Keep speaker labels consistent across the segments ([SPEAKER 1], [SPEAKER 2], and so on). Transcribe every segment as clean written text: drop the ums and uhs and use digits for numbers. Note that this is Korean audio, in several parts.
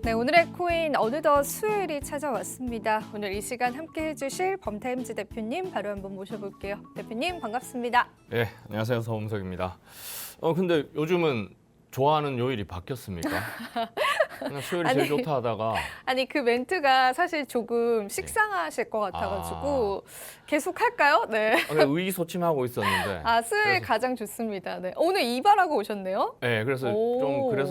[SPEAKER 1] 네, 오늘의 코인 어느덧 수요일이 찾아왔습니다. 오늘 이 시간 함께 해주실 범타임즈 대표님 바로 한번 모셔볼게요. 대표님 반갑습니다.
[SPEAKER 2] 네, 안녕하세요. 서범석입니다. 근데 요즘은 좋아하는 요일이 바뀌었습니까? 그냥 수요일이 제일 좋다 하다가
[SPEAKER 1] 아니 그 멘트가 사실 조금 식상하실 것 같아가지고 계속 할까요? 네.
[SPEAKER 2] 의기소침하고 있었는데.
[SPEAKER 1] 수요일 가장 좋습니다. 네. 오늘 이발하고 오셨네요?
[SPEAKER 2] 네, 그래서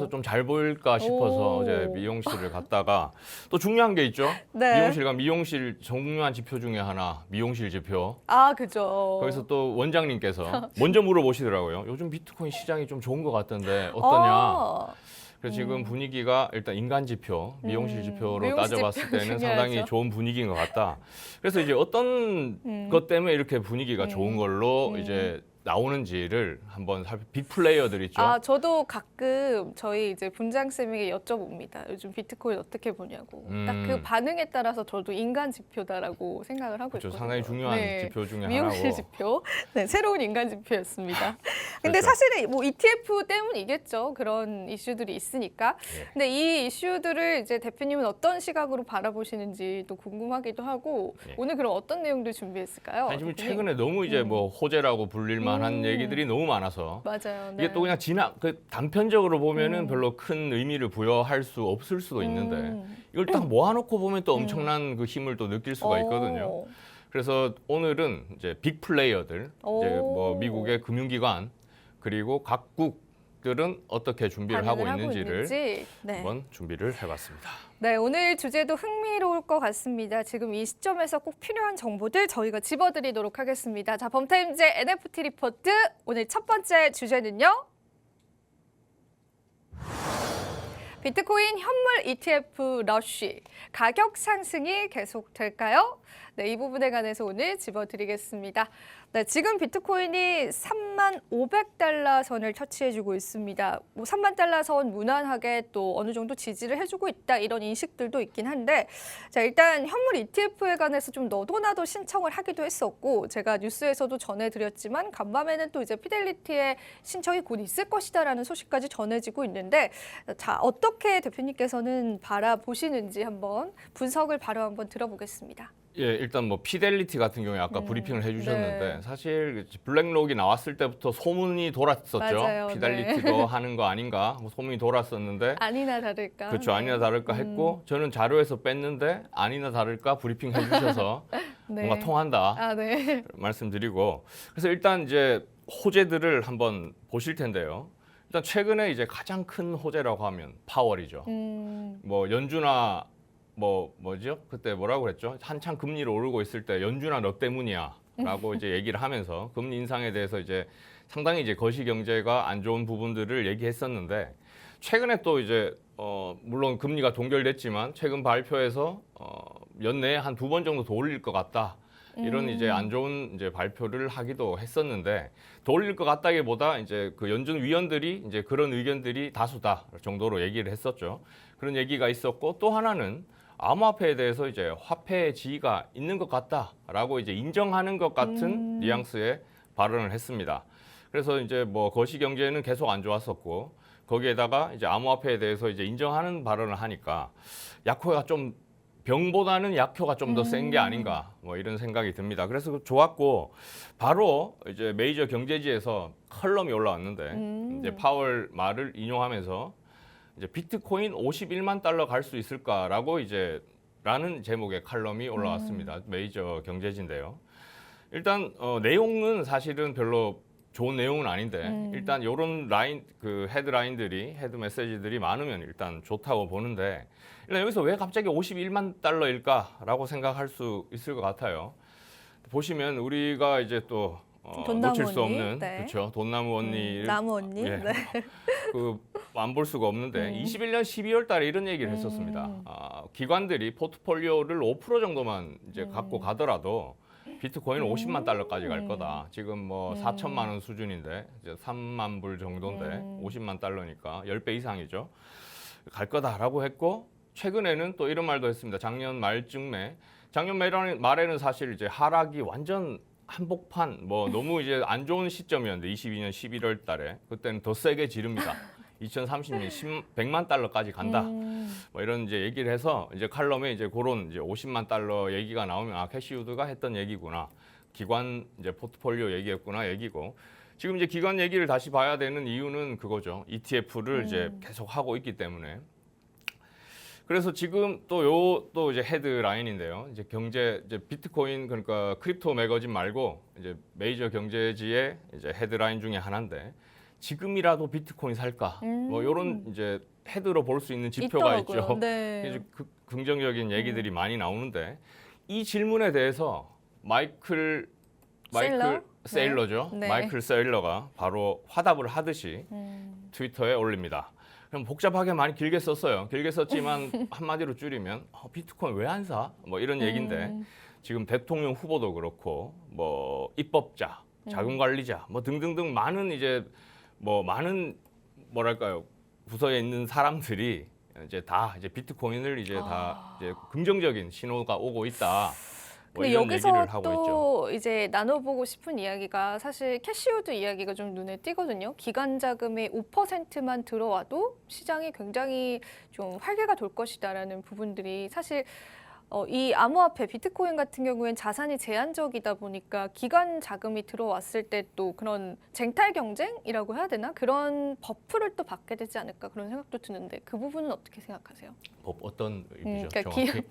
[SPEAKER 2] 좀 잘 보일까 싶어서 어제 미용실을 갔다가 또 중요한 게 있죠.
[SPEAKER 1] 네.
[SPEAKER 2] 미용실 가면 미용실 중요한 지표 중에 하나, 미용실 지표.
[SPEAKER 1] 그죠.
[SPEAKER 2] 거기서 또 원장님께서 먼저 물어보시더라고요. 요즘 비트코인 시장이 좀 좋은 것 같던데 어떠냐? 그래서 지금 분위기가 일단 인간 지표, 미용실 지표로
[SPEAKER 1] 미용실
[SPEAKER 2] 따져봤을
[SPEAKER 1] 지표
[SPEAKER 2] 때는
[SPEAKER 1] 중요하죠.
[SPEAKER 2] 상당히 좋은 분위기인 것 같다. 그래서 이제 어떤 것 때문에 이렇게 분위기가 좋은 걸로 이제 나오는지를 한번 빅 플레이어들 있죠.
[SPEAKER 1] 저도 가끔 저희 이제 분장쌤에게 여쭤봅니다. 요즘 비트코인 어떻게 보냐고. 딱 그 반응에 따라서 저도 인간 지표다라고 생각을 하고
[SPEAKER 2] 그렇죠.
[SPEAKER 1] 있거든요.
[SPEAKER 2] 상당히 중요한 지표 중에
[SPEAKER 1] 미용실
[SPEAKER 2] 하나고.
[SPEAKER 1] 지표. 네, 새로운 인간 지표였습니다. 근데
[SPEAKER 2] 그렇죠.
[SPEAKER 1] 사실은 뭐 ETF 때문이겠죠. 그런 이슈들이 있으니까.
[SPEAKER 2] 예.
[SPEAKER 1] 근데 이 이슈들을 이제 대표님은 어떤 시각으로 바라보시는지 또 궁금하기도 하고
[SPEAKER 2] 예.
[SPEAKER 1] 오늘 그럼 어떤 내용들 준비했을까요?
[SPEAKER 2] 아니, 지금
[SPEAKER 1] 대표님?
[SPEAKER 2] 최근에 너무 이제 뭐 호재라고 불릴 만한 얘기들이 너무 많아서
[SPEAKER 1] 맞아요. 네.
[SPEAKER 2] 이게 또 그냥 단편적으로 보면은 별로 큰 의미를 부여할 수 없을 수도 있는데 이걸 딱 모아놓고 보면 또 엄청난 그 힘을 또 느낄 수가 있거든요. 그래서 오늘은 이제 빅 플레이어들, 이제 뭐 미국의 금융기관 그리고 각국들은 어떻게 준비를 하고 있는지를
[SPEAKER 1] 네.
[SPEAKER 2] 한번 준비를 해봤습니다.
[SPEAKER 1] 네, 오늘 주제도 흥미로울 것 같습니다. 지금 이 시점에서 꼭 필요한 정보들 저희가 집어드리도록 하겠습니다. 자, 범타임즈의 NFT 리포트 오늘 첫 번째 주제는요. 비트코인 현물 ETF 러쉬, 가격 상승이 계속될까요? 네, 이 부분에 관해서 오늘 짚어드리겠습니다. 네, 지금 비트코인이 35,500달러 선을 터치해주고 있습니다. 뭐 30,000달러 선 무난하게 또 어느 정도 지지를 해주고 있다 이런 인식들도 있긴 한데 자, 일단 현물 ETF에 관해서 좀 너도나도 신청을 하기도 했었고 제가 뉴스에서도 전해드렸지만 간밤에는 또 이제 피델리티의 신청이 곧 있을 것이다라는 소식까지 전해지고 있는데 자, 어떻게 대표님께서는 바라보시는지 한번 분석을 바로 한번 들어보겠습니다.
[SPEAKER 2] 예, 일단 뭐 피델리티 같은 경우에 아까 브리핑을 해주셨는데
[SPEAKER 1] 네.
[SPEAKER 2] 사실 블랙록이 나왔을 때부터 소문이 돌았었죠.
[SPEAKER 1] 맞아요,
[SPEAKER 2] 피델리티도 하는 거 아닌가 뭐 소문이 돌았었는데
[SPEAKER 1] 아니나 다를까.
[SPEAKER 2] 그렇죠. 아니나 다를까 했고 저는 자료에서 뺐는데 아니나 다를까 브리핑 해주셔서
[SPEAKER 1] 네.
[SPEAKER 2] 뭔가 통한다
[SPEAKER 1] 네.
[SPEAKER 2] 말씀드리고 그래서 일단 이제 호재들을 한번 보실 텐데요. 일단 최근에 이제 가장 큰 호재라고 하면 파월이죠. 뭐 연준아 뭐죠? 그때 뭐라고 그랬죠? 한창 금리를 오르고 있을 때 연준아 너 때문이야라고 이제 얘기를 하면서 금리 인상에 대해서 이제 상당히 이제 거시 경제가 안 좋은 부분들을 얘기했었는데 최근에 또 이제 물론 금리가 동결됐지만 최근 발표에서 연내에 한 2번 정도 더 올릴 것 같다. 이런 이제 안 좋은 이제 발표를 하기도 했었는데 더 올릴 것 같다기보다 이제 그 연준 위원들이 이제 그런 의견들이 다수다 정도로 얘기를 했었죠. 그런 얘기가 있었고 또 하나는 암호화폐에 대해서 이제 화폐의 지위가 있는 것 같다라고 이제 인정하는 것 같은 뉘앙스의 발언을 했습니다. 그래서 이제 뭐 거시 경제는 계속 안 좋았었고 거기에다가 이제 암호화폐에 대해서 이제 인정하는 발언을 하니까 약효가 좀 병보다는 약효가 좀 더 센 게 아닌가 뭐 이런 생각이 듭니다. 그래서 좋았고 바로 이제 메이저 경제지에서 컬럼이 올라왔는데 이제 파월 말을 인용하면서 이제 비트코인 51만 달러 갈 수 있을까라고 이제 라는 제목의 칼럼이 올라왔습니다. 메이저 경제지인데요. 일단 내용은 사실은 별로 좋은 내용은 아닌데 일단 이런 라인 그 헤드라인들이 헤드 메시지들이 많으면 일단 좋다고 보는데 일단 여기서 왜 갑자기 51만 달러일까라고 생각할 수 있을 것 같아요. 보시면 우리가 이제 또 놓칠 수 없는
[SPEAKER 1] 네.
[SPEAKER 2] 그렇죠. 돈나무 언니
[SPEAKER 1] 나무 언니.
[SPEAKER 2] 예.
[SPEAKER 1] 네.
[SPEAKER 2] 그 안 볼 수가 없는데 21년 12월 달에 이런 얘기를 했었습니다. 기관들이 포트폴리오를 5% 정도만 이제 갖고 가더라도 비트코인 50만 달러까지 갈 거다. 지금 뭐 4천만 원 수준인데 이제 3만 불 정도인데 50만 달러니까 10배 이상이죠. 갈 거다라고 했고 최근에는 또 이런 말도 했습니다. 작년 말에는 사실 이제 하락이 완전 한복판 뭐 너무 이제 안 좋은 시점이었는데 22년 11월 달에 그때는 더 세게 지릅니다. 2030년 100만 달러까지 간다. 뭐 이런 이제 얘기를 해서 이제 칼럼에 이제 그런 이제 50만 달러 얘기가 나오면 아 캐시우드가 했던 얘기구나. 기관 이제 포트폴리오 얘기였구나 얘기고. 지금 이제 기관 얘기를 다시 봐야 되는 이유는 그거죠. ETF를 이제 계속 하고 있기 때문에. 그래서 지금 또 이제 헤드라인인데요. 이제 이제 비트코인 그러니까 크립토 매거진 말고 이제 메이저 경제지의 이제 헤드라인 중에 하나인데 지금이라도 비트코인 살까? 뭐 이런 이제 헤드로 볼 수 있는 지표가
[SPEAKER 1] 있더라고요.
[SPEAKER 2] 있죠.
[SPEAKER 1] 네.
[SPEAKER 2] 이제 긍정적인 얘기들이 많이 나오는데 이 질문에 대해서 마이클 세일러죠.
[SPEAKER 1] 네.
[SPEAKER 2] 마이클 세일러가 바로 화답을 하듯이 트위터에 올립니다. 그럼 복잡하게 많이 길게 썼어요. 길게 썼지만 한마디로 줄이면 비트코인 왜 안 사? 뭐 이런 얘기인데 지금 대통령 후보도 그렇고 뭐 입법자, 자금 관리자 뭐 등등등 많은 이제 뭐 많은 뭐랄까요 부서에 있는 사람들이 이제 다 이제 비트코인을 이제 다 이제 긍정적인 신호가 오고 있다. 뭐
[SPEAKER 1] 근데
[SPEAKER 2] 이런
[SPEAKER 1] 여기서
[SPEAKER 2] 얘기를 하고 있죠.
[SPEAKER 1] 또 이제 나눠보고 싶은 이야기가 사실 캐시우드 이야기가 좀 눈에 띄거든요. 기관 자금의 5%만 들어와도 시장이 굉장히 좀 활기가 돌 것이다라는 부분들이 사실 이 암호화폐 비트코인 같은 경우엔 자산이 제한적이다 보니까 기관 자금이 들어왔을 때 또 그런 쟁탈 경쟁이라고 해야 되나 그런 버프를 또 받게 되지 않을까 그런 생각도 드는데 그 부분은 어떻게 생각하세요?
[SPEAKER 2] 어떤 의미죠?
[SPEAKER 1] 그러니까
[SPEAKER 2] 정확히?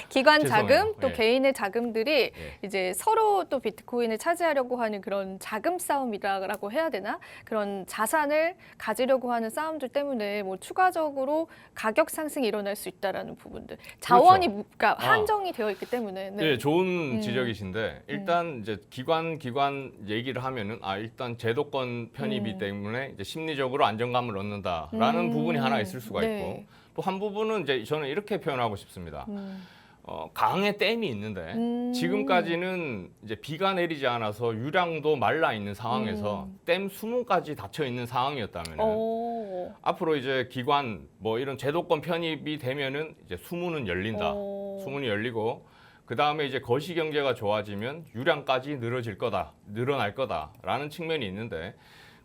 [SPEAKER 1] 기관
[SPEAKER 2] 죄송해요.
[SPEAKER 1] 자금 또
[SPEAKER 2] 예.
[SPEAKER 1] 개인의 자금들이
[SPEAKER 2] 예.
[SPEAKER 1] 이제 서로 또 비트코인을 차지하려고 하는 그런 자금 싸움이라고 해야 되나 그런 자산을 가지려고 하는 싸움들 때문에 뭐 추가적으로 가격 상승이 일어날 수 있다라는 부분들 자원이 그러니까 한정이 되어 있기 때문에 네.
[SPEAKER 2] 네, 좋은 지적이신데 일단 이제 기관 얘기를 하면은 일단 제도권 편입이 때문에 이제 심리적으로 안정감을 얻는다라는 부분이 하나 있을 수가
[SPEAKER 1] 네.
[SPEAKER 2] 있고 또 한 부분은 이제 저는 이렇게 표현하고 싶습니다. 강에 댐이 있는데 지금까지는 이제 비가 내리지 않아서 유량도 말라 있는 상황에서 댐 수문까지 닫혀 있는 상황이었다면 앞으로 이제 기관 뭐 이런 제도권 편입이 되면은 이제 수문은 열린다. 수문이 열리고 그 다음에 이제 거시 경제가 좋아지면 유량까지 늘어날 거다라는 측면이 있는데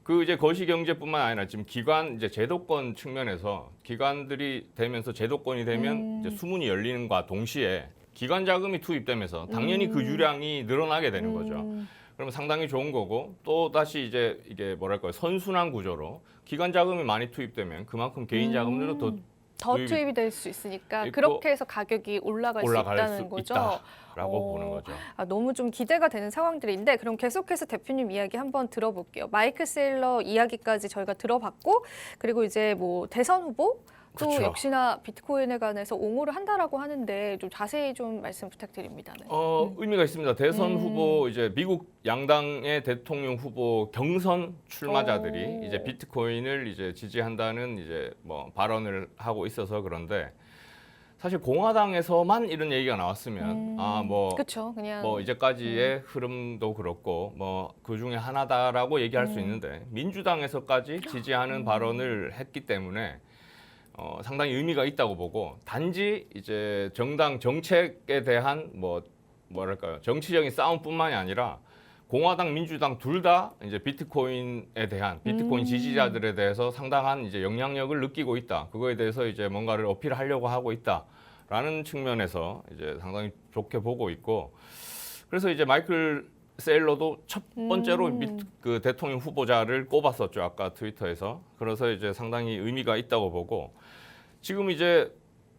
[SPEAKER 2] 그 이제 거시 경제뿐만 아니라 지금 기관 이제 제도권 측면에서 기관들이 되면서 제도권이 되면 이제 수문이 열리는과 동시에 기관 자금이 투입되면서 당연히 그 유량이 늘어나게 되는 거죠. 그러면 상당히 좋은 거고 또 다시 이제 이게 뭐랄까요 선순환 구조로 기관 자금이 많이 투입되면 그만큼 개인 자금들도
[SPEAKER 1] 더 투입이 될 수 있으니까
[SPEAKER 2] 있고
[SPEAKER 1] 그렇게 해서 가격이 올라갈 수 있다는 거죠.
[SPEAKER 2] 있다라고 보는 거죠.
[SPEAKER 1] 너무 좀 기대가 되는 상황들인데 그럼 계속해서 대표님 이야기 한번 들어볼게요. 마이클 세일러 이야기까지 저희가 들어봤고 그리고 이제 뭐 대선 후보 또
[SPEAKER 2] 그렇죠.
[SPEAKER 1] 역시나 비트코인에 관해서 옹호를 한다라고 하는데 좀 자세히 좀 말씀 부탁드립니다. 네.
[SPEAKER 2] 의미가 있습니다. 대선 후보 이제 미국 양당의 대통령 후보 경선 출마자들이 이제 비트코인을 이제 지지한다는 이제 뭐 발언을 하고 있어서 그런데 사실 공화당에서만 이런 얘기가 나왔으면
[SPEAKER 1] 그렇죠. 그냥
[SPEAKER 2] 뭐 이제까지의 흐름도 그렇고 뭐 그 중에 하나다라고 얘기할 수 있는데 민주당에서까지 지지하는 발언을 했기 때문에 상당히 의미가 있다고 보고 단지 이제 정당 정책에 대한 뭐랄까요 정치적인 싸움뿐만이 아니라 공화당 민주당 둘 다 이제 비트코인에 대한 비트코인 지지자들에 대해서 상당한 이제 영향력을 느끼고 있다. 그거에 대해서 이제 뭔가를 어필하려고 하고 있다라는 측면에서 이제 상당히 좋게 보고 있고 그래서 이제 마이클 세일러도 첫 번째로 그 대통령 후보자를 꼽았었죠. 아까 트위터에서. 그래서 이제 상당히 의미가 있다고 보고 지금 이제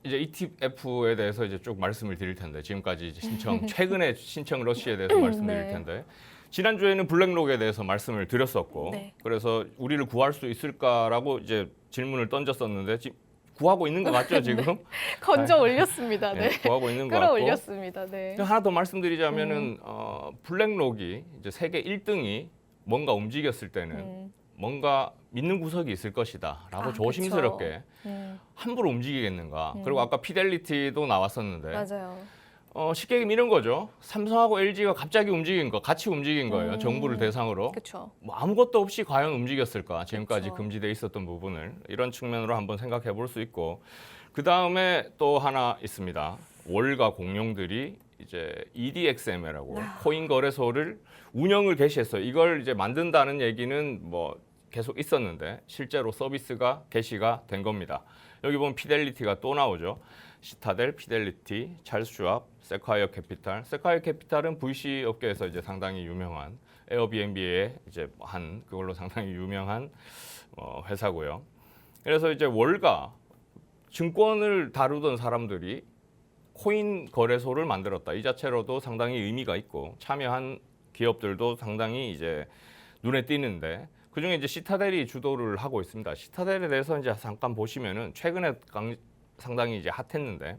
[SPEAKER 2] ETF에 대해서 이제 쭉 말씀을 드릴 텐데 지금까지 이제 최근에 신청 러시에 대해서 말씀드릴 텐데 지난주에는 블랙록에 대해서 말씀을 드렸었고 그래서 우리를 구할 수 있을까라고 이제 질문을 던졌었는데 지금 구하고 있는 것 같죠 지금?
[SPEAKER 1] 건져 올렸습니다. 네.
[SPEAKER 2] 구하고 있는 것 같고
[SPEAKER 1] 끌어올렸습니다. 네.
[SPEAKER 2] 하나 더 말씀드리자면은 블랙록이 이제 세계 1등이 뭔가 움직였을 때는 뭔가 믿는 구석이 있을 것이다라고 조심스럽게 함부로 움직이겠는가? 그리고 아까 피델리티도 나왔었는데
[SPEAKER 1] 맞아요.
[SPEAKER 2] 쉽게 얘기하면 이런 거죠. 삼성하고 LG가 갑자기 같이 움직인 거예요. 정부를 대상으로.
[SPEAKER 1] 그렇죠.
[SPEAKER 2] 뭐 아무것도 없이 과연 움직였을까? 지금까지
[SPEAKER 1] 그쵸.
[SPEAKER 2] 금지돼 있었던 부분을 이런 측면으로 한번 생각해 볼 수 있고 그 다음에 또 하나 있습니다. 월가 공룡들이 이제 EDXM이라고 코인 거래소를 운영을 개시했어요. 이걸 이제 만든다는 얘기는 뭐 계속 있었는데 실제로 서비스가 개시가 된 겁니다. 여기 보면 피델리티가 또 나오죠. 시타델, 피델리티, 찰스 슈왑, 세콰이어 캐피탈. 세콰이어 캐피탈은 VC 업계에서 이제 상당히 유명한 에어비앤비에 이제 한 그걸로 상당히 유명한 회사고요. 그래서 이제 월가 증권을 다루던 사람들이 코인 거래소를 만들었다. 이 자체로도 상당히 의미가 있고 참여한 기업들도 상당히 이제 눈에 띄는데 그중에 이제 시타델이 주도를 하고 있습니다. 시타델에 대해서 이제 잠깐 보시면은 최근에 상당히 이제 핫했는데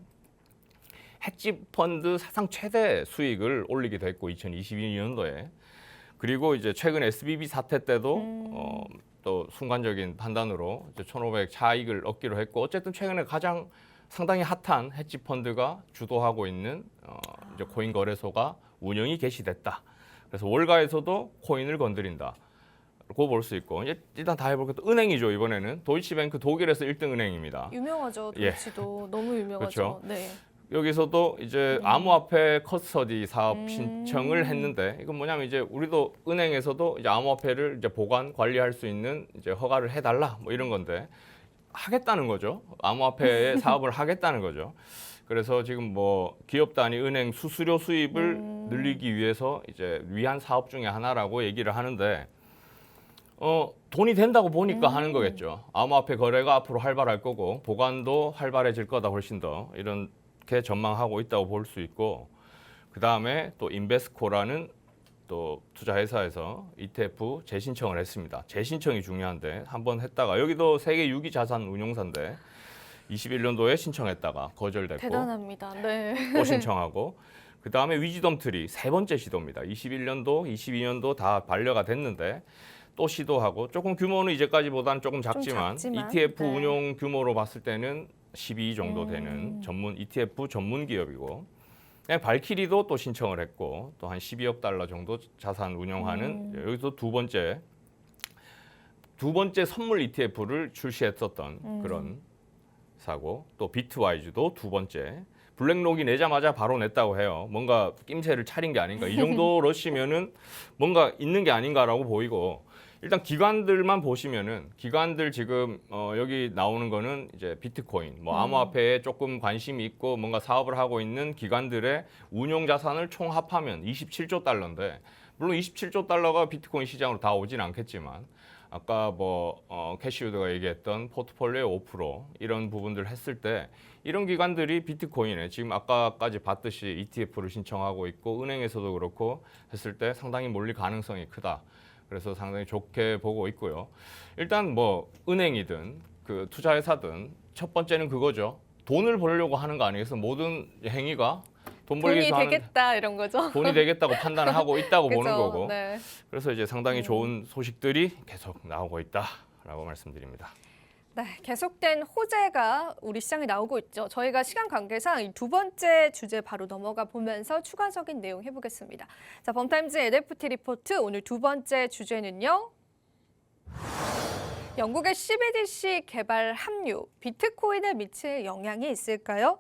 [SPEAKER 2] 헤지 펀드 사상 최대 수익을 올리기도 했고 2022년도에 그리고 이제 최근 SBB 사태 때도 또 순간적인 판단으로 이제 1,500 차익을 얻기로 했고 어쨌든 최근에 가장 상당히 핫한 헤지 펀드가 주도하고 있는 이제 코인 거래소가 운영이 개시됐다. 그래서 월가에서도 코인을 건드린다. 고 볼 수 있고 이제 일단 다 해볼 것도 은행이죠. 이번에는 도이치뱅크 독일에서 1등 은행입니다.
[SPEAKER 1] 유명하죠.
[SPEAKER 2] 예.
[SPEAKER 1] 도이치도 너무 유명하죠.
[SPEAKER 2] 그렇죠.
[SPEAKER 1] 네.
[SPEAKER 2] 여기서도 이제 암호화폐 커스터디 사업 신청을 했는데 이건 뭐냐면 이제 우리도 은행에서도 이제 암호화폐를 이제 보관 관리할 수 있는 이제 허가를 해달라 뭐 이런 건데 하겠다는 거죠. 암호화폐의 사업을 하겠다는 거죠. 그래서 지금 뭐 기업 단위 은행 수수료 수입을 늘리기 위해서 이제 위한 사업 중에 하나라고 얘기를 하는데 돈이 된다고 보니까 하는 거겠죠. 암호화폐 거래가 앞으로 활발할 거고 보관도 활발해질 거다 훨씬 더 이렇게 전망하고 있다고 볼 수 있고 그 다음에 또 인베스코라는 또 투자 회사에서 ETF 재신청을 했습니다. 재신청이 중요한데 한번 했다가 여기도 세계 6위 자산 운용사인데 21년도에 신청했다가 거절됐고
[SPEAKER 1] 대단합니다. 네.
[SPEAKER 2] 또 신청하고 그 다음에 위즈덤 트리 세 번째 시도입니다. 21년도, 22년도 다 반려가 됐는데 또 시도하고 조금 규모는 이제까지보다는 조금 작지만 ETF
[SPEAKER 1] 네.
[SPEAKER 2] 운용 규모로 봤을 때는 12 정도 되는 전문 ETF 전문 기업이고 발키리도 또 신청을 했고 또 한 12억 달러 정도 자산 운용하는 여기서 두 번째 선물 ETF를 출시했었던 그런 사고 또 비트와이즈도 두 번째 블랙록이 내자마자 바로 냈다고 해요. 뭔가 낌새를 차린 게 아닌가. 이 정도 러시면은 뭔가 있는 게 아닌가라고 보이고 일단 기관들만 보시면은 기관들 지금 여기 나오는 거는 이제 비트코인, 뭐 암호화폐에 조금 관심이 있고 뭔가 사업을 하고 있는 기관들의 운용 자산을 총 합하면 27조 달러인데 물론 27조 달러가 비트코인 시장으로 다 오진 않겠지만 아까 뭐 캐시우드가 얘기했던 포트폴리오의 5% 이런 부분들 했을 때 이런 기관들이 비트코인에 지금 아까까지 봤듯이 ETF를 신청하고 있고 은행에서도 그렇고 했을 때 상당히 몰릴 가능성이 크다. 그래서 상당히 좋게 보고 있고요. 일단 뭐 은행이든 그 투자회사든 첫 번째는 그거죠. 돈을 벌려고 하는 거 아니겠어? 모든 행위가 돈 벌기
[SPEAKER 1] 돈이
[SPEAKER 2] 위해서 하는
[SPEAKER 1] 되겠다 이런 거죠.
[SPEAKER 2] 돈이 되겠다고 판단을 하고 있다고 보는
[SPEAKER 1] 그죠?
[SPEAKER 2] 거고.
[SPEAKER 1] 네.
[SPEAKER 2] 그래서 이제 상당히 좋은 소식들이 계속 나오고 있다라고 말씀드립니다.
[SPEAKER 1] 네, 계속된 호재가 우리 시장에 나오고 있죠. 저희가 시간 관계상 이 두 번째 주제 바로 넘어가 보면서 추가적인 내용 해보겠습니다. 자, 범타임즈 NFT 리포트 오늘 두 번째 주제는요. 영국의 CBDC 개발 합류, 비트코인에 미칠 영향이 있을까요?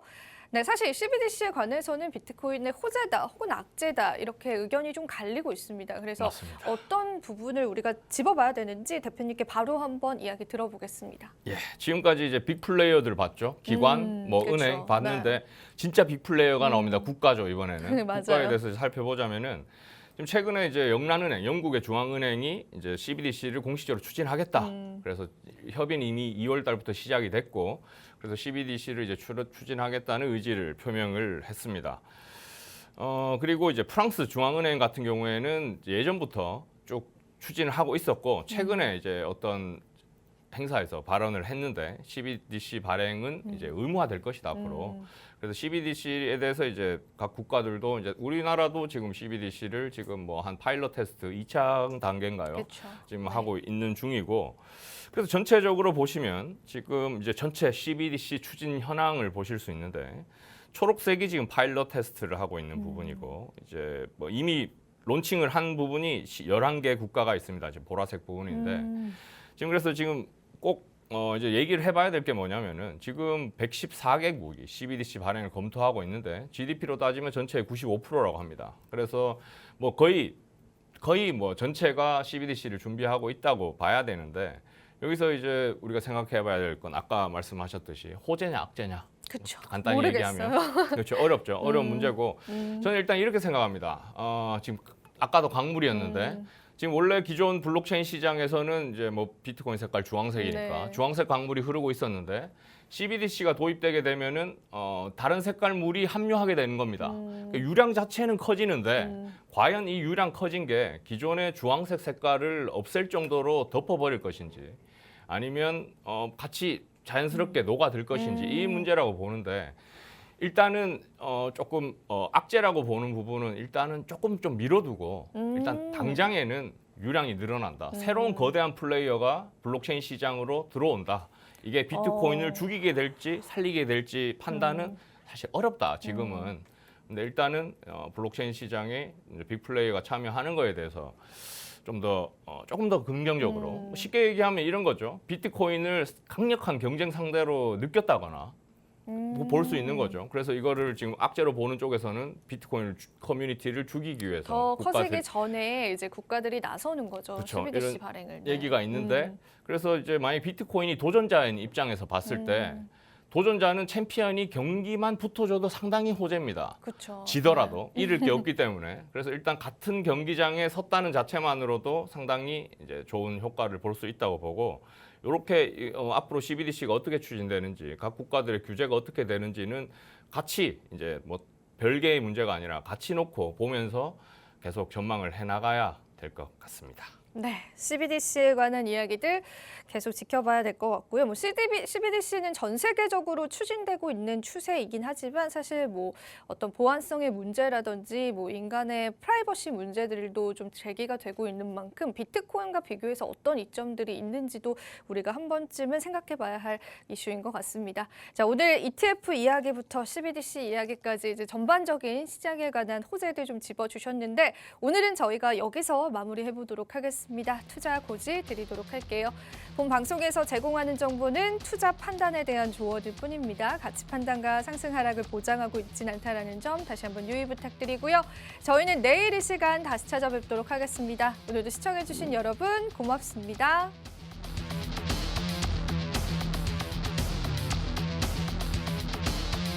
[SPEAKER 1] 네, 사실 CBDC에 관해서는 비트코인의 호재다 혹은 악재다 이렇게 의견이 좀 갈리고 있습니다. 그래서
[SPEAKER 2] 맞습니다.
[SPEAKER 1] 어떤 부분을 우리가 짚어봐야 되는지 대표님께 바로 한번 이야기 들어보겠습니다.
[SPEAKER 2] 예, 지금까지 이제 빅 플레이어들 봤죠. 기관, 뭐
[SPEAKER 1] 그렇죠.
[SPEAKER 2] 은행 봤는데 진짜 빅 플레이어가 나옵니다. 국가죠 이번에는.
[SPEAKER 1] 네, 맞아요.
[SPEAKER 2] 국가에 대해서 살펴보자면은 지금 최근에 이제 영란은행, 영국의 중앙은행이 이제 CBDC를 공식적으로 추진하겠다. 그래서 협의는 이미 2월 달부터 시작이 됐고, 그래서 CBDC를 이제 추진하겠다는 의지를 표명을 했습니다. 그리고 이제 프랑스 중앙은행 같은 경우에는 예전부터 쭉 추진을 하고 있었고, 최근에 이제 어떤 행사에서 발언을 했는데 CBDC 발행은 이제 의무화될 것이다 앞으로. 그래서 CBDC에 대해서 이제 각 국가들도 이제 우리나라도 지금 CBDC를 지금 뭐 한 파일럿 테스트 2차 단계인가요?
[SPEAKER 1] 그렇죠.
[SPEAKER 2] 지금
[SPEAKER 1] 네.
[SPEAKER 2] 하고 있는 중이고. 그래서 전체적으로 보시면 지금 이제 전체 CBDC 추진 현황을 보실 수 있는데 초록색이 지금 파일럿 테스트를 하고 있는 부분이고 이제 뭐 이미 론칭을 한 부분이 11개 국가가 있습니다. 지금 보라색 부분인데 지금 그래서 지금 꼭 이제 얘기를 해봐야 될 게 뭐냐면은 지금 114개국이 CBDC 발행을 검토하고 있는데 GDP로 따지면 전체의 95%라고 합니다. 그래서 뭐 거의 거의 뭐 전체가 CBDC를 준비하고 있다고 봐야 되는데 여기서 이제 우리가 생각해봐야 될 건 아까 말씀하셨듯이 호재냐 악재냐
[SPEAKER 1] 그렇죠.
[SPEAKER 2] 간단히
[SPEAKER 1] 모르겠어요.
[SPEAKER 2] 얘기하면 그렇죠. 어렵죠. 어려운 문제고 저는 일단 이렇게 생각합니다. 지금 아까도 광물이었는데 지금 원래 기존 블록체인 시장에서는 이제 뭐 비트코인 색깔 주황색이니까
[SPEAKER 1] 네.
[SPEAKER 2] 주황색 광물이 흐르고 있었는데 CBDC가 도입되게 되면은 다른 색깔 물이 함유하게 되는 겁니다. 그러니까 유량 자체는 커지는데 과연 이 유량 커진 게 기존의 주황색 색깔을 없앨 정도로 덮어버릴 것인지 아니면 같이 자연스럽게 녹아들 것인지 이 문제라고 보는데 일단은 조금 악재라고 보는 부분은 일단은 조금 좀 미뤄두고 일단 당장에는 유량이 늘어난다. 새로운 거대한 플레이어가 블록체인 시장으로 들어온다. 이게 비트코인을 죽이게 될지 살리게 될지 판단은 사실 어렵다. 지금은. 근데 일단은 블록체인 시장에 이제 빅 플레이어가 참여하는 거에 대해서 조금 더 긍정적으로 쉽게 얘기하면 이런 거죠. 비트코인을 강력한 경쟁 상대로 느꼈다거나 볼 수 있는 거죠. 그래서 이거를 지금 악재로 보는 쪽에서는 비트코인 커뮤니티를 죽이기 위해서
[SPEAKER 1] 더 커지기 전에 이제 국가들이 나서는 거죠.
[SPEAKER 2] 그렇죠.
[SPEAKER 1] CBDC
[SPEAKER 2] 이런
[SPEAKER 1] 발행을.
[SPEAKER 2] 얘기가 있는데 그래서 이제 만약 비트코인이 도전자인 입장에서 봤을 때 도전자는 챔피언이 경기만 붙어줘도 상당히 호재입니다.
[SPEAKER 1] 그렇죠.
[SPEAKER 2] 지더라도 잃을 게 없기 때문에 그래서 일단 같은 경기장에 섰다는 자체만으로도 상당히 이제 좋은 효과를 볼 수 있다고 보고 이렇게 앞으로 CBDC가 어떻게 추진되는지 각 국가들의 규제가 어떻게 되는지는 같이 이제 뭐 별개의 문제가 아니라 같이 놓고 보면서 계속 전망을 해나가야 될 것 같습니다.
[SPEAKER 1] 네, CBDC에 관한 이야기들 계속 지켜봐야 될 것 같고요. 뭐 CBDC는 전 세계적으로 추진되고 있는 추세이긴 하지만 사실 뭐 어떤 보안성의 문제라든지 뭐 인간의 프라이버시 문제들도 좀 제기가 되고 있는 만큼 비트코인과 비교해서 어떤 이점들이 있는지도 우리가 한 번쯤은 생각해봐야 할 이슈인 것 같습니다. 자, 오늘 ETF 이야기부터 CBDC 이야기까지 이제 전반적인 시장에 관한 호재들 좀 짚어주셨는데 오늘은 저희가 여기서 마무리해보도록 하겠습니다. 투자 고지 드리도록 할게요. 본 방송에서 제공하는 정보는 투자 판단에 대한 조언일 뿐입니다. 가치 판단과 상승 하락을 보장하고 있진 않다는 점 다시 한번 유의 부탁드리고요. 저희는 내일 이 시간 다시 찾아뵙도록 하겠습니다. 오늘도 시청해주신 여러분 고맙습니다.